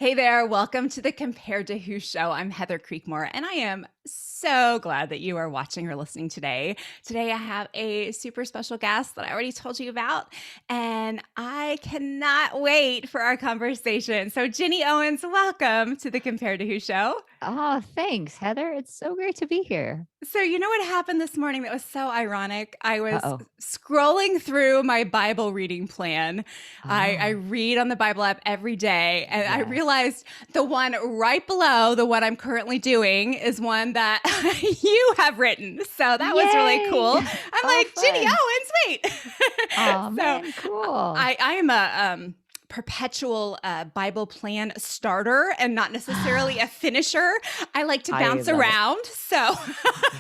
Hey there, welcome to the Compared to Who show. I'm Heather Creekmore, and I am so glad that you are watching or listening today. Today, I have a super special guest that I already told you about, and I cannot wait for our conversation. So, Ginny Owens, welcome to the Compared to Who show. Oh, thanks, Heather. It's so great to be here. So, you know what happened this morning that was so ironic? I was Uh-oh. scrolling through my Bible reading plan. I Oh, read on the Bible app every day, and I yes. realized the one right below the one I'm currently doing is one that you have written. So that was really Yay! cool. I'm Oh, like, Ginny fun. Owens, wait. Oh, So man, cool. I am a perpetual Bible plan starter and not necessarily a finisher. I like to I bounce love it. around. So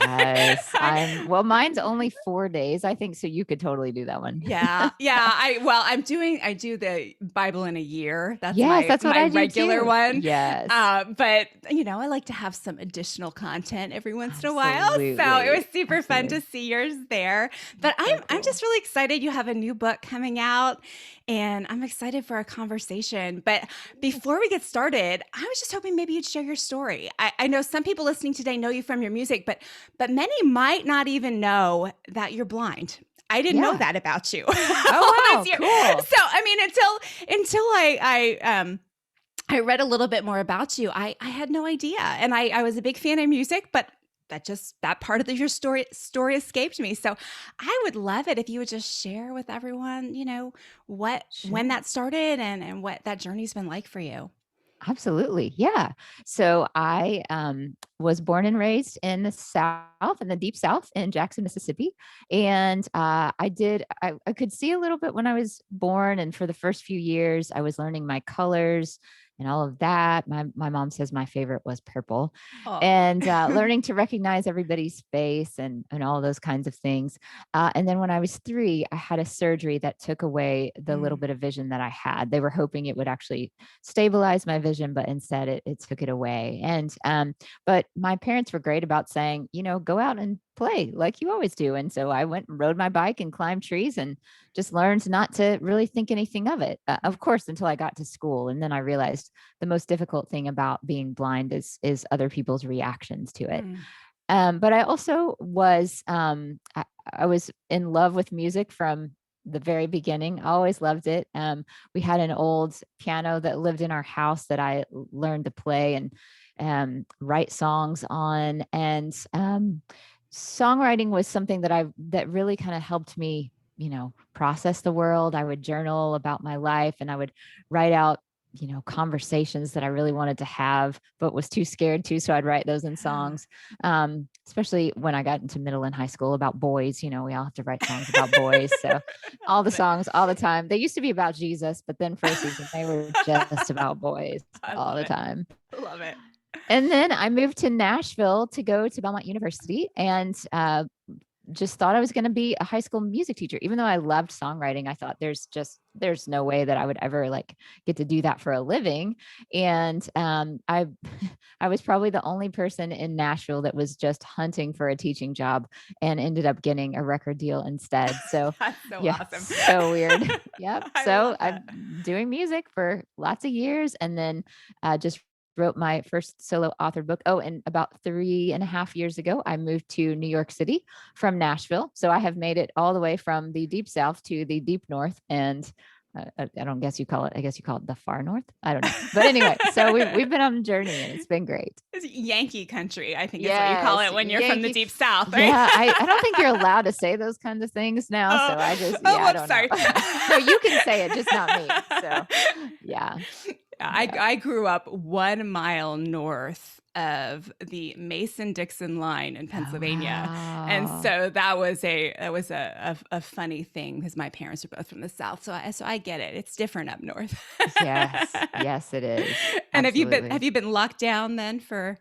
Yes, I, mine's only 4 days, I think, so you could totally do that one. yeah. I do the Bible in a year. That's Yes, that's what my I do regular too. one. Yes, But I like to have some additional content every once in a while. So it was absolutely. super fun to Absolutely. see yours there. But So I'm cool. just really excited. You have a new book coming out, and I'm excited for our conversation. But Yes. before we get started, I was just hoping maybe you'd share your story. I know some people listening today know you from your music, but many might not even know that you're blind. I didn't know Yeah. that about you Oh, all this wow, year. cool. So I mean, until I read a little bit more about you, I had no idea, and I was a big fan of music, but that part of your story escaped me. So I would love it if you would just share with everyone, what when Sure. that started and what that journey's been like for you. Absolutely. Yeah. So I was born and raised in the South, in the deep South in Jackson, Mississippi. And I could see a little bit when I was born. And for the first few years, I was learning my colors and all of that. My mom says my favorite was purple, Oh. and learning to recognize everybody's face and all those kinds of things. And then when I was 3, I had a surgery that took away the little Mm, bit of vision that I had. They were hoping it would actually stabilized my vision, but instead it took it away. And but my parents were great about saying, go out and play like you always do. And so I went and rode my bike and climbed trees and just learned not to really think anything of it. Of course, until I got to school, and then I realized the most difficult thing about being blind is other people's reactions to it. mm, But I also I was in love with music from the very beginning. I always loved it. We had an old piano that lived in our house that I learned to play and write songs on. And songwriting was something that really kind of helped me, process the world. I would journal about my life, and I would write out conversations that I really wanted to have, but was too scared to. So I'd write those in songs, especially when I got into middle and high school about boys. We all have to write songs about boys. So I all the love it. songs, all the time. They used to be about Jesus, but then for a season, they were just about boys I all love the it. time. Love it. And then I moved to Nashville to go to Belmont University, and just thought I was going to be a high school music teacher. Even though I loved songwriting, I thought there's no way that I would ever like get to do that for a living. And I was probably the only person in Nashville that was just hunting for a teaching job and ended up getting a record deal instead. So That's so yeah, awesome. so weird. Yep. I So love that. I'm doing music for lots of years, and then just wrote my first solo authored book. Oh, and about 3.5 years ago, I moved to New York City from Nashville. So I have made it all the way from the deep South to the deep North. And I don't guess you call it, I guess you call it the far North. I don't know. But anyway, so we've been on a journey, and it's been great. It's Yankee country, I think is what you call Yes. it when you're from the Yankee. deep South, right? Yeah. I don't think you're allowed to say those kinds of things now. Oh, So I just, oh, yeah, I whoops, don't know. sorry. No, you can say it, just not me. So yeah. Yeah. I grew up 1 mile north of the Mason-Dixon line in Oh, Pennsylvania, and wow. so that was a funny thing because my parents are both from the South, so I get it. It's different up north. Yes. Yes, it is. And have Absolutely. you been locked down then for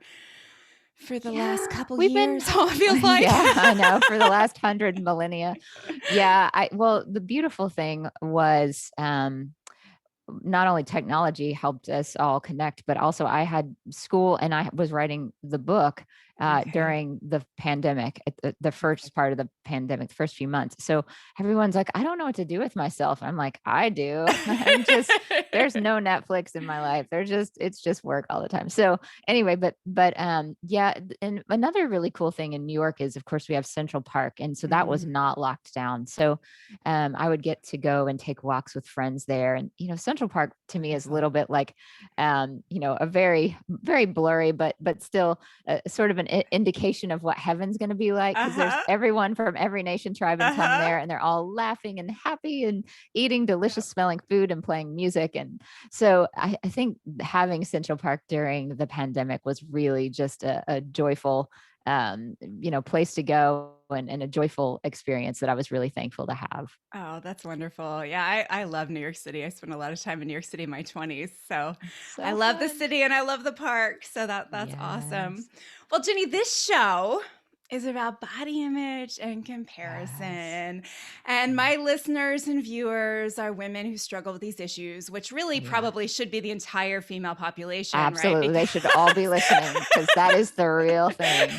the last Yeah, couple we've been years? All it feels like. yeah, I know, for the last 100 millennia. Yeah, I well, the beautiful thing was, not only technology helped us all connect, but also I had school and I was writing the book Okay. during the pandemic, at the Okay. first part of the pandemic, the first few months. So everyone's like, I don't know what to do with myself. I'm like, I do. I'm just, there's no Netflix in my life. It's just work all the time. So anyway, yeah. And another really cool thing in New York is, of course, we have Central Park. And so that was Mhm. not locked down. So I would get to go and take walks with friends there. And, Central Park to me is a Wonderful. little bit like, a very, very blurry, but still sort of an indication of what heaven's going to be like. Cause there's Uh-huh. everyone from every nation, tribe, and tongue Uh-huh. there. And they're all laughing and happy and eating delicious Yep. smelling food and playing music. And so I think having Central Park during the pandemic was really just a joyful, place to go and a joyful experience that I was really thankful to have. Oh, that's wonderful. Yeah, I love New York City. I spent a lot of time in New York City in my 20s. So I So love the fun. city and I love the park. So that's awesome. Yes. Well, Jenny, this show is about body image and Yes. comparison. And Yeah. my listeners and viewers are women who struggle with these issues, which really Yeah. probably should be the entire female population, right? Absolutely. Because They should all be listening because that is the real thing.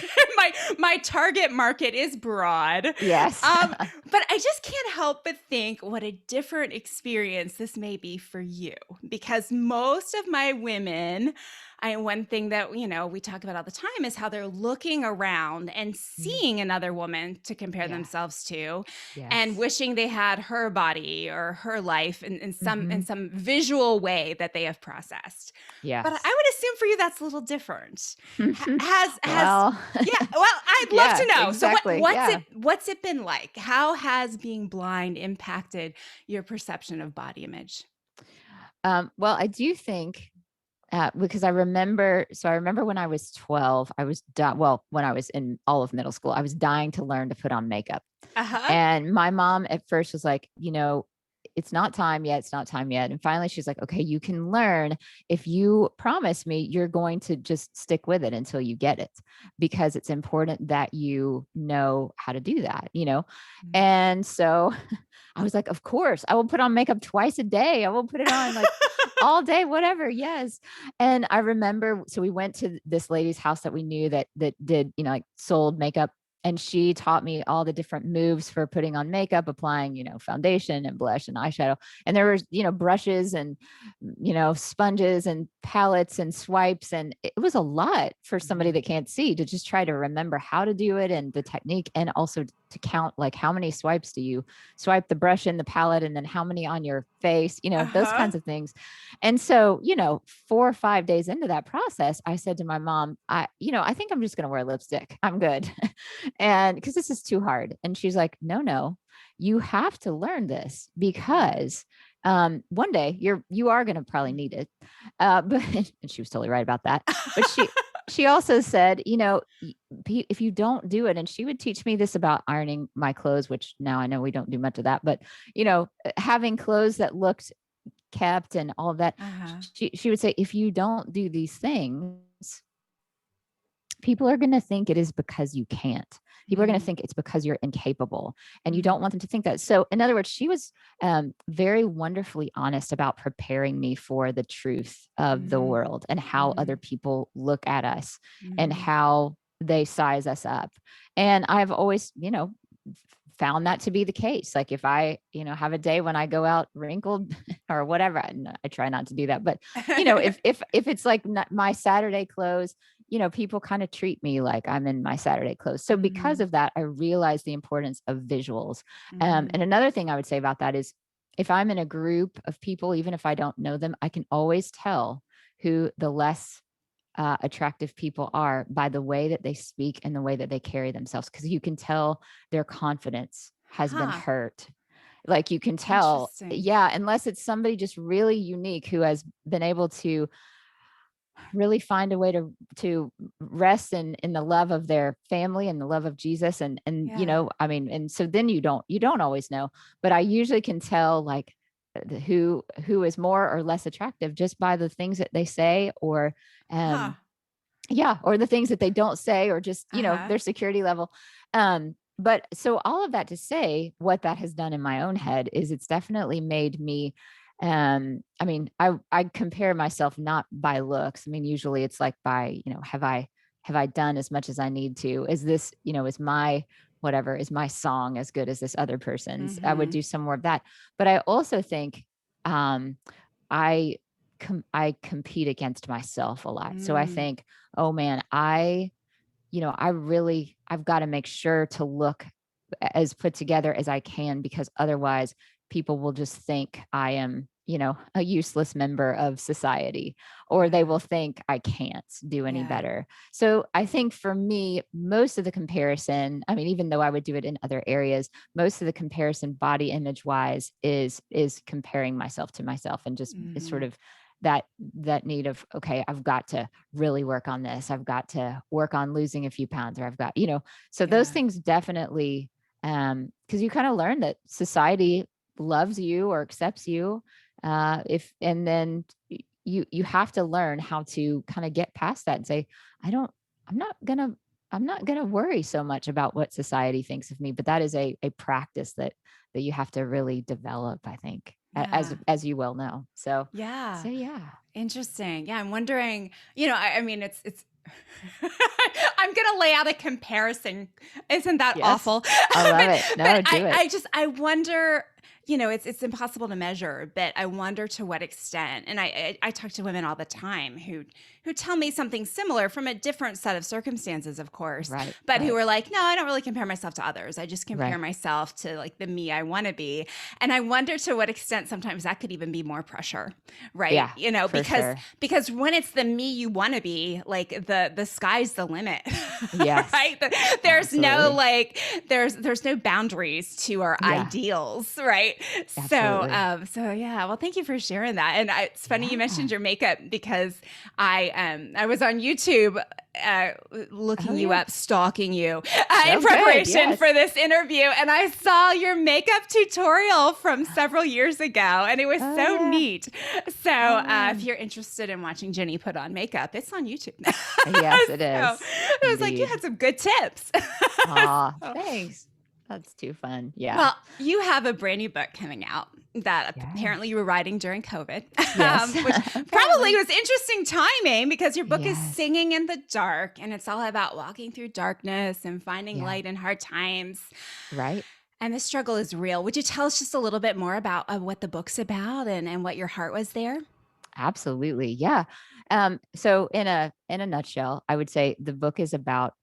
my target market is broad. Yes. But I just can't help but think what a different experience this may be for you. Because most of my women, one thing that we talk about all the time is how they're looking around and Mm, seeing another woman to compare yeah. themselves to, and Yes. wishing they had her body or her life in Hmm. some visual way that they have processed. But I Yes. would assume for you that's a little different. Has Well, Yeah, well, I'd love yeah, to know. So exactly. Yeah. what's it been like? How has being blind impacted your perception of body image? Well, I do think because I remember when I was 12, when I was in all of middle school, I was dying to learn to put on makeup. Uh-huh. And my mom at first was like, it's not time yet. It's not time yet. And finally, she's like, okay, you can learn if you promise me you're going to just stick with it until you get it, because it's important that you know how to do that. Mm. And so I was like, of course, I will put on makeup twice a day. I will put it on like all day, whatever. Yes. And I remember, so we went to this lady's house that we knew that did, like sold makeup. And she taught me all the different moves for putting on makeup, applying, foundation and blush and eyeshadow. And there was, brushes and, sponges and palettes and swipes. And it was a lot for somebody Mhm. that can't see to just try to remember how to do it and the technique, and also to count like how many swipes do you swipe the brush in the palette, and then how many on your face, those Uh-huh. kinds of things. And so, 4 or 5 days into that process, I said to my mom, I think I'm just going to wear lipstick. I'm good. And because this is too hard. And she's like, no, you have to learn this Mhm. because one day you are going to probably need it. But and she was totally right about that. But she also said, if you don't do it, and she would teach me this about ironing my clothes, which now I know we don't do much of that, but having clothes that looked kept and all of that. Uh-huh. She would say, if you don't do these things, people are going to think it is because you can't. People are going to Mhm. think it's because you're incapable, and you don't Mhm. want them to think that. So, in other words, she was very wonderfully honest about preparing me for the truth of the Mhm. world and how other Mhm. people look at us and Mhm. how they size us up. And I've always, found that to be the case. Like if I, have a day when I go out wrinkled or whatever, I try not to do that. But if it's like my Saturday clothes, people kind of treat me like I'm in my Saturday clothes. So because Mhm. of that, I realize the importance of visuals. And Mhm. another thing I would say about that is, if I'm in a group of people, even if I don't know them, I can always tell who the less attractive people are by the way that they speak and the way that they carry themselves, because you can tell their confidence has been Huh. hurt. Like you can tell, Interesting. yeah, unless it's somebody just really unique who has been able to really find a way to rest in the love of their family and the love of Jesus. And Yeah. I mean, and so then you don't always know, but I usually can tell like who is more or less attractive just by the things that they say, or Huh. um yeah, or the things that they don't say, or just, Uh-huh. their security level. But so all of that to say, what that has done in my own head is it's definitely made me, I mean, I compare myself not by looks. I mean, usually it's like by, have I have I done as much as I need to? Is this, is my whatever, is my song as good as this other person's? I would Mhm. do some more of that. But I also think um I I compete against myself a lot. So I Mm. think, oh man, I've got to make sure to look as put together as I can, because otherwise people will just think I am, a useless member of society, or they Yeah. will think I can't do any Yeah. better. So I think for me, most of the comparison, I mean, even though I would do it in other areas, most of the comparison body image wise is comparing myself to myself, and just is sort Mhm. of that need of, okay, I've got to really work on this. I've got to work on losing a few pounds, or I've got, so those Yeah. things definitely, because you kind of learn that society loves you or accepts you. If, and then you have to learn how to kind of get past that and say, I don't, I'm not gonna, I'm not gonna worry so much about what society thinks of me. But that is a practice that you have to really develop, I think, Yeah. as you well know. So Yeah. yeah. Interesting. Yeah, I'm wondering, I mean, it's I'm gonna lay out a comparison. Isn't that Yes. awful? I love but it. but No, do it. I wonder, it's impossible to measure, but I wonder to what extent. And I talk to women all the time who tell me something similar from a different set of circumstances, of course, Right. but who Right. are like, no, I don't really compare myself to others. I just compare Right. myself to like the me I want to be. And I wonder to what extent sometimes that could even be more pressure, right? Yeah, for Because sure. when it's the me you want to be, like the sky's the limit. Yes. Right? There's no Absolutely. like there's no boundaries to our Yeah, ideals, right? So absolutely. so yeah, well thank you for sharing that. And it's funny you Yeah. mentioned your makeup, because I was on YouTube uh, Oh, looking you yeah. up, stalking you in Oh, good. preparation for Yes. this interview. And I saw your makeup tutorial from several years ago, and it was Oh, so yeah. neat. So Oh, if man. you're interested in watching Jenny put on makeup, it's on YouTube. Yes, it So is. I was like, you Indeed. had some good tips. Aw, So, thanks. That's too fun. Yeah. well, you have a brand new book coming out that apparently Yes. you were writing during COVID, Yes. which probably Apparently. was interesting timing, because your book is Yes. Singing in the Dark, and it's all about walking through darkness and finding Yeah. light in hard times. Right. And the struggle is real. Would you tell us just a little bit more about what the book's about, and what your heart was there? Absolutely. Yeah. So in a nutshell, I would say the book is about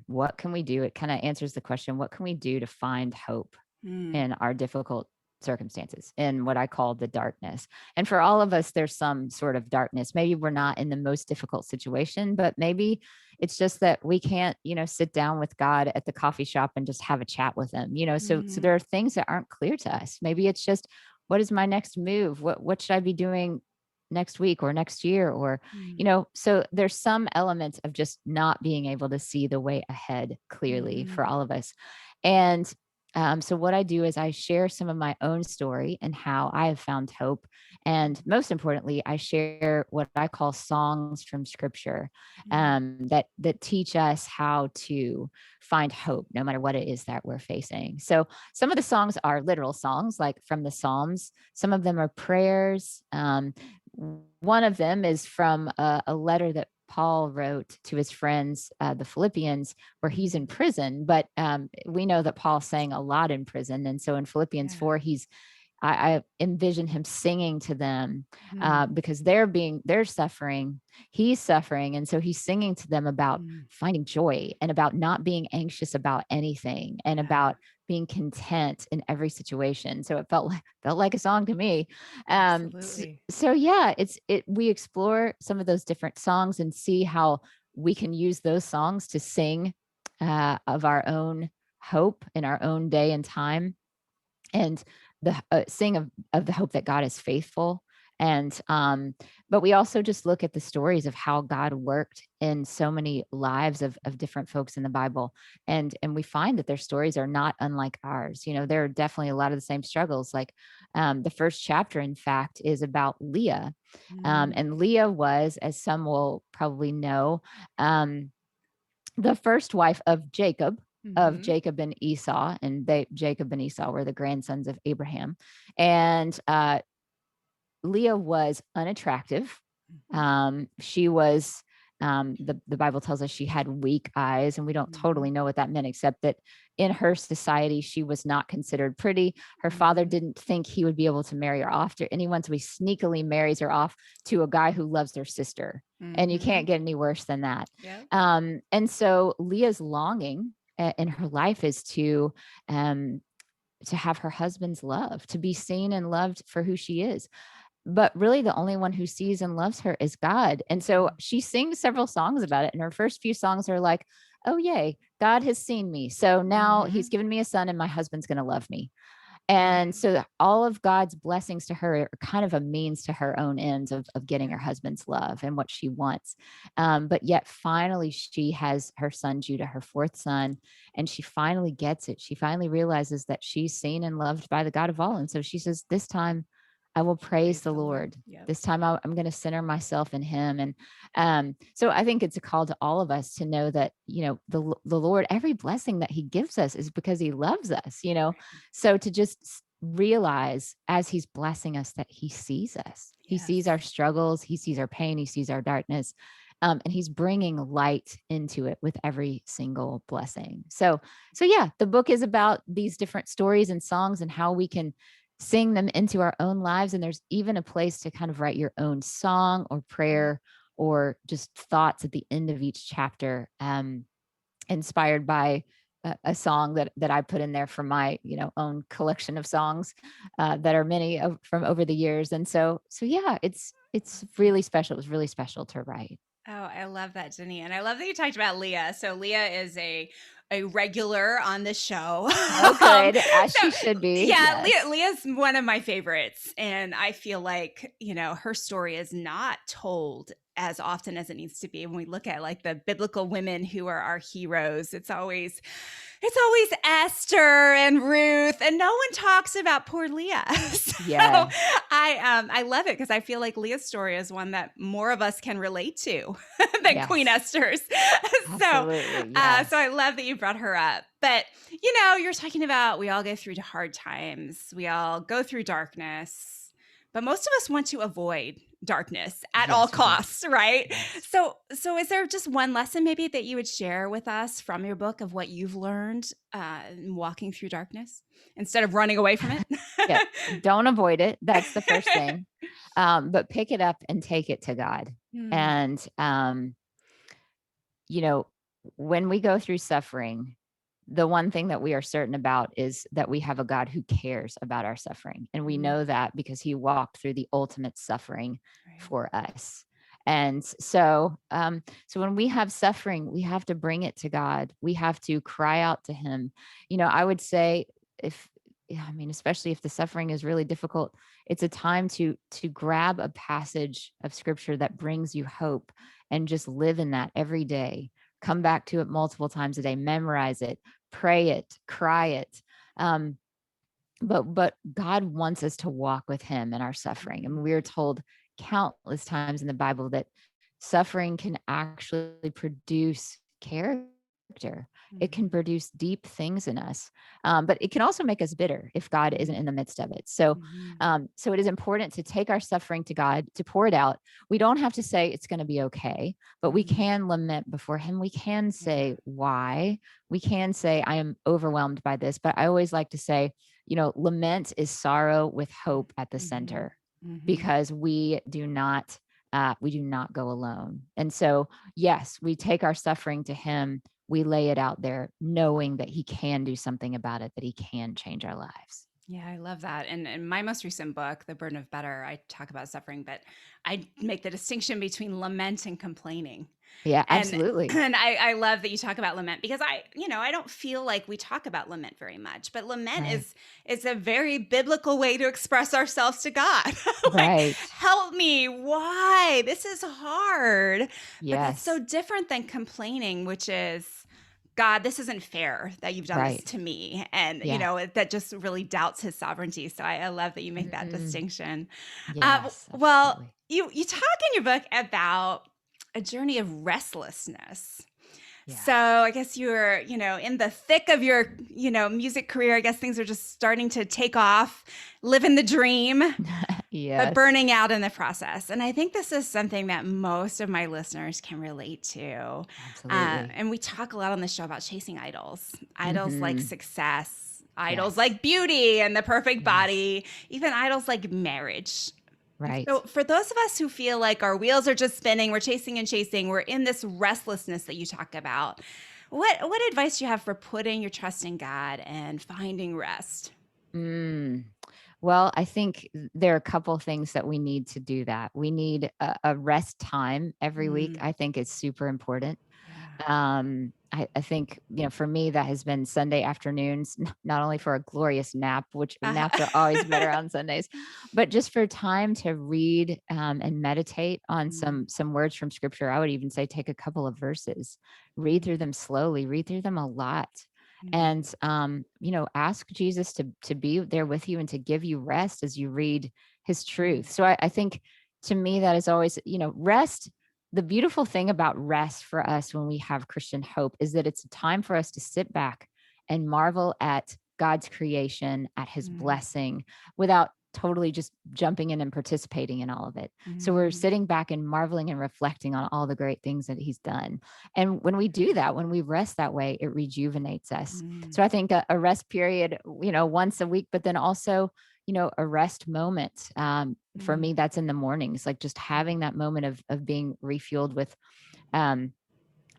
what can we do? It kind of answers the question, what can we do to find hope Mm, in our difficult circumstances, in what I call the darkness. And for all of us, there's some sort of darkness. Maybe we're not in the most difficult situation, but maybe it's just that we can't, sit down with God at the coffee shop and just have a chat with him. So mhm, there are things that aren't clear to us. Maybe it's just, what is my next move? What should I be doing next week or next year? Or, mm, so there's some elements of just not being able to see the way ahead clearly mhm, for all of us. And so what I do is I share some of my own story and how I have found hope. And most importantly, I share what I call songs from scripture, mm, that teach us how to find hope no matter what it is that we're facing. So some of the songs are literal songs, like from the Psalms. Some of them are prayers. One of them is from a letter that Paul wrote to his friends, the Philippians, where he's mhm. in prison. But we know that Paul sang a lot in prison. And so in Philippians Yeah. 4, I envision him singing to them, Mm, because they're suffering, he's suffering, and so he's singing to them about mm, finding joy and about not being anxious about anything and yeah, about being content in every situation. So it felt like a song to me. So, absolutely. so yeah, we explore some of those different songs and see how we can use those songs to sing of our own hope in our own day and time, and the sing of the hope that God is faithful. And but we also just look at the stories of how God worked in so many lives of different folks in the Bible, and we find that their stories are not unlike ours. There are definitely a lot of the same struggles. Like the first chapter, in fact, is about Leah, Mm, and Leah was, as some will probably know, um, the first wife of Jacob, of mhm, Jacob and Esau, and Jacob and Esau were the grandsons of Abraham. And Leah was unattractive. mhm, She was The Bible tells us she had weak eyes, and we don't totally Mhm. know what that meant, except that in her society, she was not considered pretty. Her father Mhm. didn't think he would be able to marry her off to anyone, so he sneakily marries her off to a guy who loves their sister. And you can't Mhm. get any worse than that. Yep. And so Leah's longing in her life is um, to have her husband's love, to be seen and loved for who she is. But really, the only one who sees and loves her is God. And so Mm. she sings several songs about it. And her first few songs are like, oh, yay, God has seen me. So now he's Mhm. given me a son, and my husband's going to love me. And Mhm. so all of God's blessings to her are kind of a means to her own ends of getting her Yeah. husband's love and what she wants. But yet finally she has her son Judah, her fourth son, and she finally gets it. She finally realizes that she's seen and loved by the God of all. And so she says, this time I will praise Praise the the Lord. Lord. Yep. This time I'm going to center myself in him. And so I think it's a call to all of us to know that, the Lord, every blessing that he gives us is because he loves us. Right. So to just realize as he's blessing us that he sees us, he sees Yes. our struggles, he sees our pain, he sees our darkness, and he's bringing light into it with every single blessing. So yeah, the book is about these different stories and songs and how we can sing them into our own lives. And there's even a place to kind of write your own song or Mm. prayer or just thoughts at the end of each chapter. Inspired by a song that I put in there from my own collection of songs that are many from over the years. And so yeah, it's Awesome. really special. It was really special to write. Oh, I love that, Jenny. And I love that you talked about Leah. So Leah is a regular on the show. Oh, um, good, as so she should be. yeah, Yes. Leah's one of my favorites. And I feel like, her story is not told as often as it needs to be. When we look at like the biblical women who are our heroes, it's always Esther and Ruth, and no one talks about poor Leah. So Yeah. I love it because I feel like Leah's story is one that more of us can relate to than Queen Yes. Esther's. so Absolutely. so I Yes. love that you brought her up. But you're talking about we all go through hard times, we all go through darkness. But most of us want to avoid darkness at all Yes, we do. costs, right? Yes. So is there just one lesson maybe that you would share with us from your book of what you've learned in walking through darkness instead of running away from it? Yeah. Don't avoid it. That's the first thing. But pick it up and take it to God. Hmm. And you know, when we go through suffering, the one thing that we are certain about is that we have a God who cares about our suffering. And we Mm, know that because he walked through the ultimate suffering right. for us. And so when we have suffering, we have to bring it to God. We have to cry out to him. I would say if, yeah, I mean, especially if the suffering is really difficult, it's a time to grab a passage of scripture that brings you hope and just live in that every day. Come back to it multiple times a day, memorize it, pray it, cry it. Um, but God wants us to walk with him in our suffering. And Mhm, we're told countless times in the Bible that suffering can actually produce character. It can mhm, produce deep things in us, but it can also make us bitter if God isn't mhm, in the midst of it. So, mhm, so it is important to take our suffering to God, to pour it out. We don't have to say it's going to be okay, but we mhm. can lament before Him. We can Yeah. say why. We can say I am overwhelmed by this. But I always like to say, lament is sorrow with hope at the Mhm, center, mhm. because we do not go alone. And so, yes, we take our suffering to him. We lay it out there, knowing that he can do something about it, that he can change our lives. Yeah, I love that. And in my most recent book, The Burden of Better, I talk about suffering, but I make the distinction between lament and complaining. Yeah, And absolutely. and I love that you talk about lament because I don't feel like we talk about lament very much. But lament Right. is a very biblical way to express ourselves to God. Like, Right. help me, why? This is hard. But that's so Yes. different than complaining, which is God, this isn't fair that you've done this Right. to me. And, Yeah. that just really doubts his sovereignty. So I love that you make that Mm, distinction. yes, Well, absolutely. you talk in your book about a journey of restlessness. So Yes. I guess you're, in the thick of your, music career. I guess things are just starting to take off, living the dream. but Yes, burning out in the process. And I think this is something that most of my listeners can relate to. absolutely. And we talk a lot on the show about chasing idols, idols like Hmm. success, idols Yes, like beauty and the perfect yes, body, even idols like marriage. So, right. for those of us who feel like our wheels are just spinning, we're chasing and chasing, we're in this restlessness that you talk about. What advice do you have for putting your trust in God and finding rest? Mm. Well, I think there are a couple things that we need to do that. We need a rest time every week. Mm, I think it's super important. yeah. I think, for me, that has been Sunday afternoons, not only for a glorious nap, which naps are always better Uh-huh. on Sundays, but just for time to read and meditate on Mm, some words from scripture. I would even say take a couple of verses, read through mm, them slowly, read through them a lot. mm, And ask Jesus to be there with you and to give you rest as you read his mm, truth. So I think to me that is always, rest. The beautiful thing about rest for us when we have Christian hope is that it's a time for us to sit back and marvel at God's creation, at his mm, blessing, without totally just jumping in and participating in all of it. So we're mm, sitting back and marveling and reflecting on all the great things that he's done. And when we do that, when we rest that way, it rejuvenates us. mm, So I think a rest period, once a week, but then also, a rest moment. For mm, me, that's in the mornings, like just mm, having that moment of being refueled um,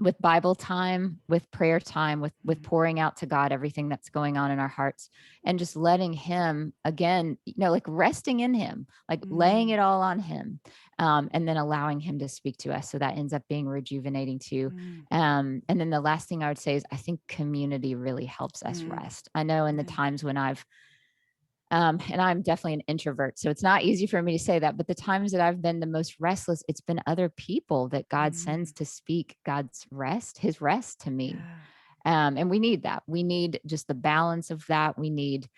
with Bible time, with prayer time, with mm, pouring out to God everything that's going on in our hearts, and just letting Him again, like resting in Him, like laying mm, it all on Him, and then allowing Him to speak to us. So that ends up being rejuvenating too. mm, And then the last thing I would say is I think community really helps us mm, rest. I know in the mm, times when and I'm definitely an introvert, so it's not easy for me to say that. But the times that I've been the most restless, it's been other people that God sends mm, to speak His rest to me. yeah, And we need that. We need just the balance of that. We need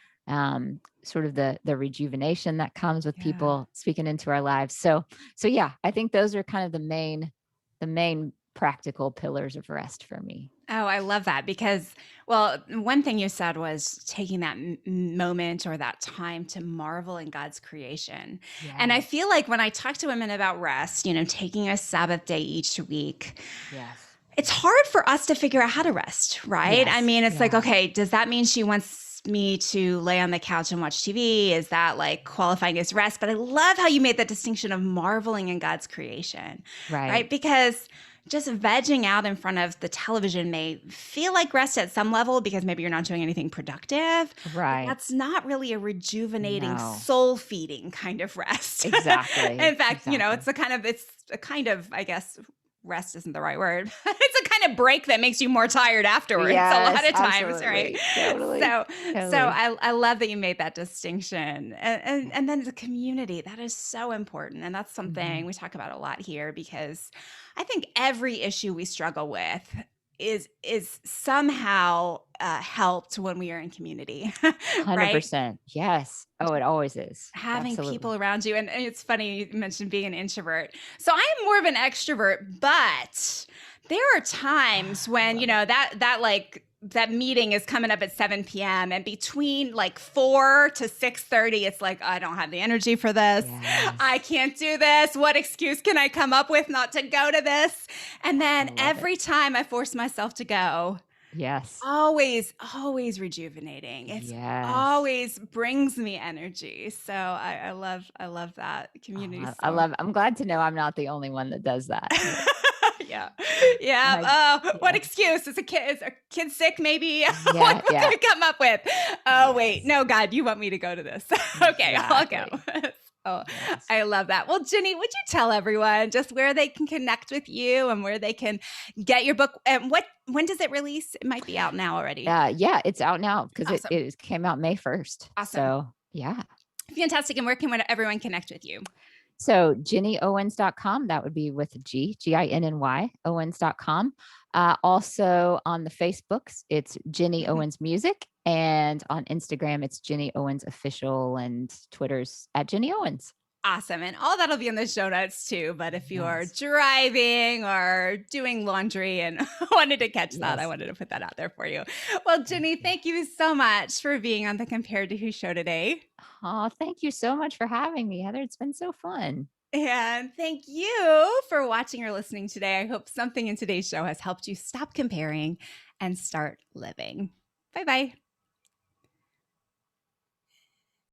sort of the rejuvenation that comes with yeah. people speaking into our lives. So yeah, I think those are kind of the main practical pillars of rest for me. Oh, I love that because, well, one thing you said was taking that moment or that time to marvel in God's creation. And I Yes. feel like when I talk to women about rest, taking a Sabbath day each week, Yes. it's hard for us to figure out how to rest, right? I Yes. mean, it's like, Yeah. okay, does that mean she wants me to lay on the couch and watch TV? Is that like qualifying as rest? But I love how you made that distinction of marveling in God's creation, Right. right? Because just vegging out in front of the television may feel like rest at some level because maybe you're not doing anything productive, but Right. that's not really a rejuvenating, No. soul feeding kind of rest. In Exactly, fact, exactly. it's a kind of, I guess, rest isn't the right word. It's a kind of break that makes you more tired afterwards a lot Yes, of times, right? absolutely, totally, So totally. I love that you made that distinction. And then the community, that is so important. And that's something Mhm. we talk about a lot here because I think every issue we struggle with is somehow helped when we are in community, right? 100%. Yes. Oh, it always is. Having people Absolutely. around you. And it's funny you mentioned being an introvert. So I am more of an extrovert, but there are times I when, love it. that meeting is coming up at 7 p.m. and between like 4 to 6:30, it's like, I don't have the energy for this. I Yes. can't do this. What excuse can I come up with not to go to this? And I then love it. every time I force myself to go, Yes. always rejuvenating. It's Yes. always brings me energy. So I love that Oh, community I so love I'm glad to know I'm not the only one that does that. yeah. Yeah. I What yeah. excuse? Is a kid sick maybe? Yeah, What can yeah. I come up with? Oh wait, Yes. no, God, you want me to go to this. Okay, I'll go. Exactly. Oh, Yes. I love that. Well, Jenny, would you tell everyone just where they can connect with you and where they can get your book and when does it release? It might be out now already. Yeah, it's out now because it Awesome. it came out May 1st. Awesome. So, yeah. Fantastic. And where can everyone connect with you? So GinnyOwens.com, that would be with a G, Ginny, Owens.com. Also on the Facebooks, it's Ginny Owens Music. And on Instagram, it's Ginny Owens Official and Twitter's at Ginny Owens. Awesome. And all that'll be in the show notes too. But if you are Yes. driving or doing laundry and wanted to catch that, I Yes. wanted to put that out there for you. Well, Thank Jenny, you. thank you so much for being on the Compared to Who show today. Oh, thank you so much for having me, Heather. It's been so fun. And thank you for watching or listening today. I hope something in today's show has helped you stop comparing and start living. Bye bye.